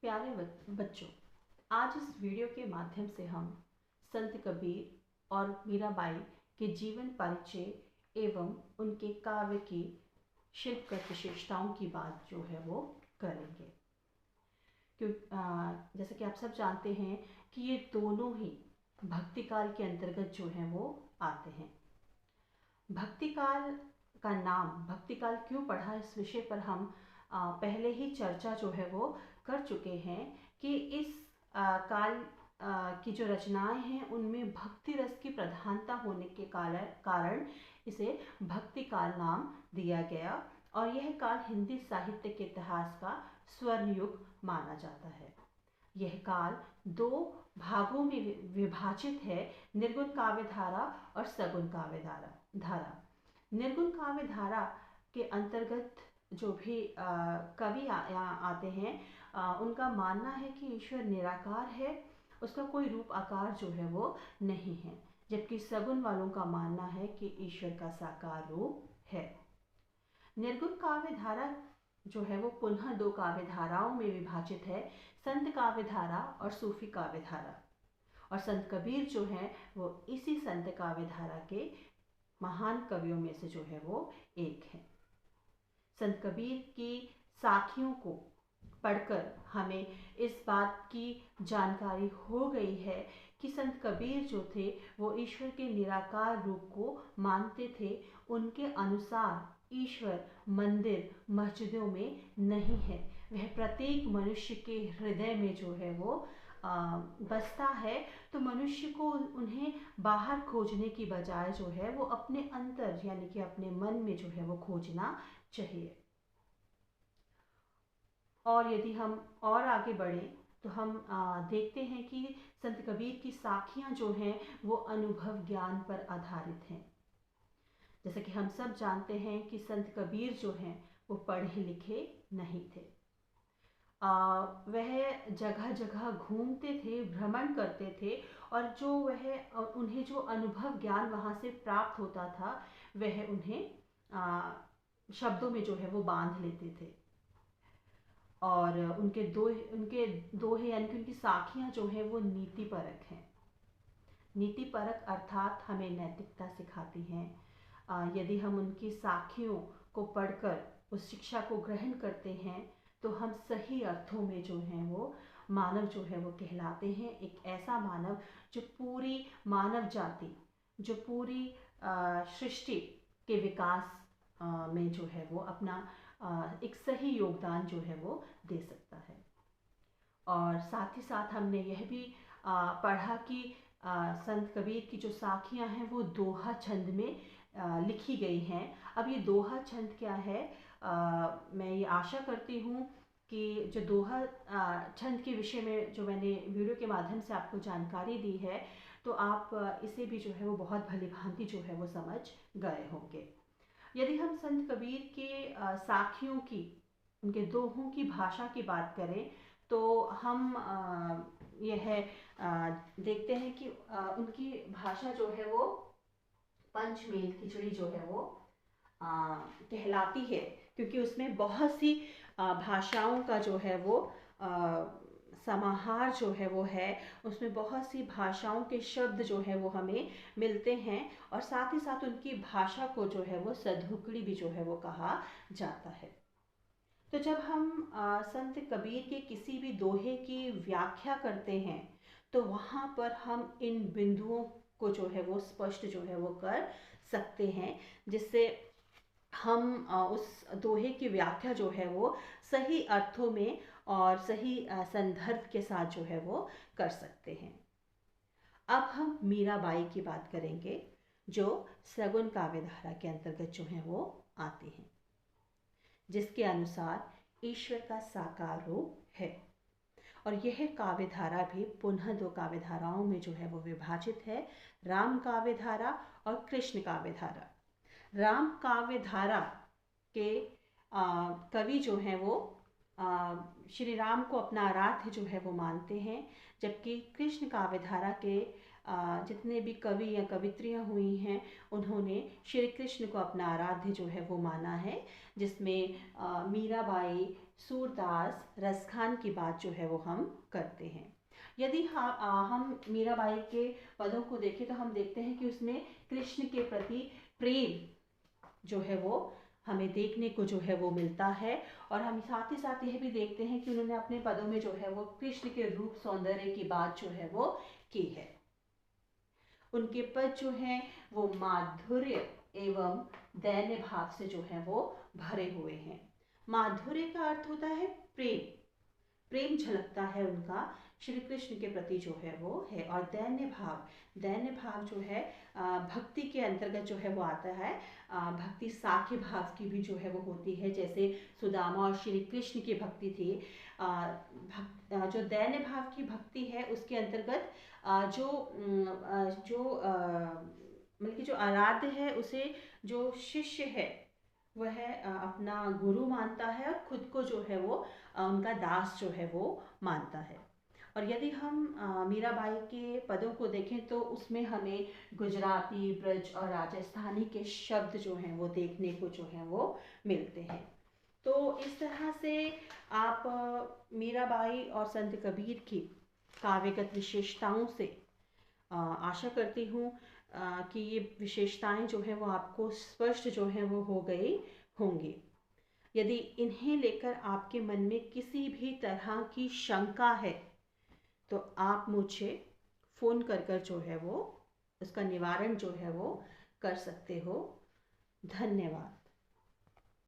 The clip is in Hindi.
प्यारे बच्चों, आज इस वीडियो के माध्यम से हम संत कबीर और मीराबाई के जीवन परिचय एवं उनके काव्य की शिल्पगत विशेषताओं की बात जो है वो करेंगे। जैसे कि आप सब जानते हैं कि ये दोनों ही भक्ति काल के अंतर्गत जो है वो आते हैं। भक्ति काल का नाम भक्ति काल क्यों पढ़ा, इस विषय पर हम पहले ही चर्चा जो है वो कर चुके हैं कि इस काल की जो रचनाएं हैं उनमें भक्ति रस की प्रधानता होने के कारण इसे भक्ति काल नाम दिया गया और यह काल हिंदी साहित्य के इतिहास का स्वर्ण युग माना जाता है। यह काल दो भागों में विभाजित है, निर्गुण काव्य धारा और सगुण काव्य धारा। निर्गुण काव्य धारा के अंतर्गत जो भी कवि आते हैं उनका मानना है कि ईश्वर निराकार है, उसका कोई रूप आकार जो है वो नहीं है, जबकि सगुण वालों का मानना है कि ईश्वर का साकार रूप है। निर्गुण काव्य धारा जो है वो पुनः दो काव्य धाराओं में विभाजित है, संत काव्य धारा और सूफी काव्य धारा। और संत कबीर जो है वो इसी संत काव्य धारा के महान कवियों में से जो है वो एक है। संत कबीर की साखियों को पढ़कर हमें इस बात की जानकारी हो गई है कि संत कबीर जो थे वो ईश्वर के निराकार रूप को मानते थे। उनके अनुसार ईश्वर मंदिर मस्जिदों में नहीं है, वह प्रत्येक मनुष्य के हृदय में जो है वो बसता है। तो मनुष्य को उन्हें बाहर खोजने की बजाय जो है वो अपने अंतर यानी कि अपने मन में जो है वो खोजना चाहिए। और यदि हम और आगे बढ़ें तो हम देखते हैं कि संत कबीर की साखियां जो हैं वो अनुभव ज्ञान पर आधारित हैं। जैसे कि हम सब जानते हैं कि संत कबीर जो हैं वो पढ़े लिखे नहीं थे। वह जगह जगह घूमते थे, भ्रमण करते थे और जो उन्हें जो अनुभव ज्ञान वहाँ से प्राप्त होता था वह उन्हें शब्दों में जो है वो बांध लेते थे। और उनके दोहे यानी कि उनकी साखियाँ जो है वो नीति परक हैं। नीति परक अर्थात हमें नैतिकता सिखाती हैं। यदि हम उनकी साखियों को पढ़कर उस शिक्षा को ग्रहण करते हैं तो हम सही अर्थों में जो हैं वो मानव जो है वो कहलाते हैं। एक ऐसा मानव जो पूरी मानव जाति, जो पूरी सृष्टि के विकास में जो है वो अपना एक सही योगदान जो है वो दे सकता है। और साथ ही साथ हमने यह भी पढ़ा कि संत कबीर की जो साखियाँ हैं वो दोहा छंद में लिखी गई हैं। अब ये दोहा छंद क्या है, मैं ये आशा करती हूँ कि जो दोहा छंद के विषय में जो मैंने वीडियो के माध्यम से आपको जानकारी दी है तो आप इसे भी जो है वो बहुत भली भांति जो है वो समझ गए होंगे। यदि हम संत कबीर के साखियों की, उनके दोहों की भाषा की बात करें तो हम यह देखते हैं कि उनकी भाषा जो है वो पंचमेल खिचड़ी जो है वो कहलाती है, क्योंकि उसमें बहुत सी भाषाओं का जो है वो समाहार जो है वो है। उसमें बहुत सी भाषाओं के शब्द जो है वो हमें मिलते हैं और साथ ही साथ उनकी भाषा को जो है वो सधुकड़ी भी जो है वो कहा जाता है। तो जब हम संत कबीर के किसी भी दोहे की व्याख्या करते हैं तो वहाँ पर हम इन बिंदुओं को जो है वो स्पष्ट जो है वो कर सकते हैं, जिससे हम उस दोहे की व्याख्या जो है वो सही अर्थों में और सही संदर्भ के साथ जो है वो कर सकते हैं। अब हम मीराबाई की बात करेंगे जो सगुन काव्य धारा के अंतर्गत जो है वो आती हैं, जिसके अनुसार ईश्वर का साकार रूप है। और यह काव्य धारा भी पुनः दो काव्य धाराओं में जो है वो विभाजित है, राम काव्य धारा और कृष्ण काव्य धारा। राम काव्य धारा के कवि जो हैं वो श्री राम को अपना आराध्य जो है वो मानते हैं, जबकि कृष्ण काव्य धारा के जितने भी कवि या कवित्रियाँ हुई हैं उन्होंने श्री कृष्ण को अपना आराध्य जो है वो माना है, जिसमें मीराबाई, सूरदास, रसखान की बात जो है वो हम करते हैं। यदि हम मीराबाई के पदों को देखें तो हम देखते हैं कि उसमें कृष्ण के प्रति प्रेम जो है वो हमें देखने को जो है वो मिलता है। और हम साथ ही साथ यह भी देखते हैं कि उन्होंने अपने पदों में जो है वो कृष्ण के रूप सौंदर्य की बात जो है वो की है। उनके पद जो हैं वो माधुर्य एवं दैन्य भाव से जो है वो भरे हुए हैं। माधुर्य का अर्थ होता है प्रेम, प्रेम झलकता है उनका श्री कृष्ण के प्रति जो है वो है। और दैन्य भाव जो है भक्ति के अंतर्गत जो है वो आता है। भक्ति साख्य भाव की भी जो है वो होती है, जैसे सुदामा और श्री कृष्ण की भक्ति थी। जो दैन्य भाव की भक्ति है उसके अंतर्गत मतलब कि जो आराध्य है उसे जो शिष्य है वह अपना गुरु मानता है और खुद को जो है वो उनका दास जो है वो मानता है। और यदि हम मीराबाई के पदों को देखें तो उसमें हमें गुजराती, ब्रज और राजस्थानी के शब्द जो हैं वो देखने को जो है वो मिलते हैं। तो इस तरह से आप मीराबाई और संत कबीर की काव्यगत विशेषताओं से आशा करती हूँ कि ये विशेषताएं जो है वो आपको स्पष्ट जो है वो हो गई होंगी। यदि इन्हें लेकर आपके मन में किसी भी तरह की शंका है तो आप मुझे फ़ोन कर जो है वो उसका निवारण जो है वो कर सकते हो। धन्यवाद।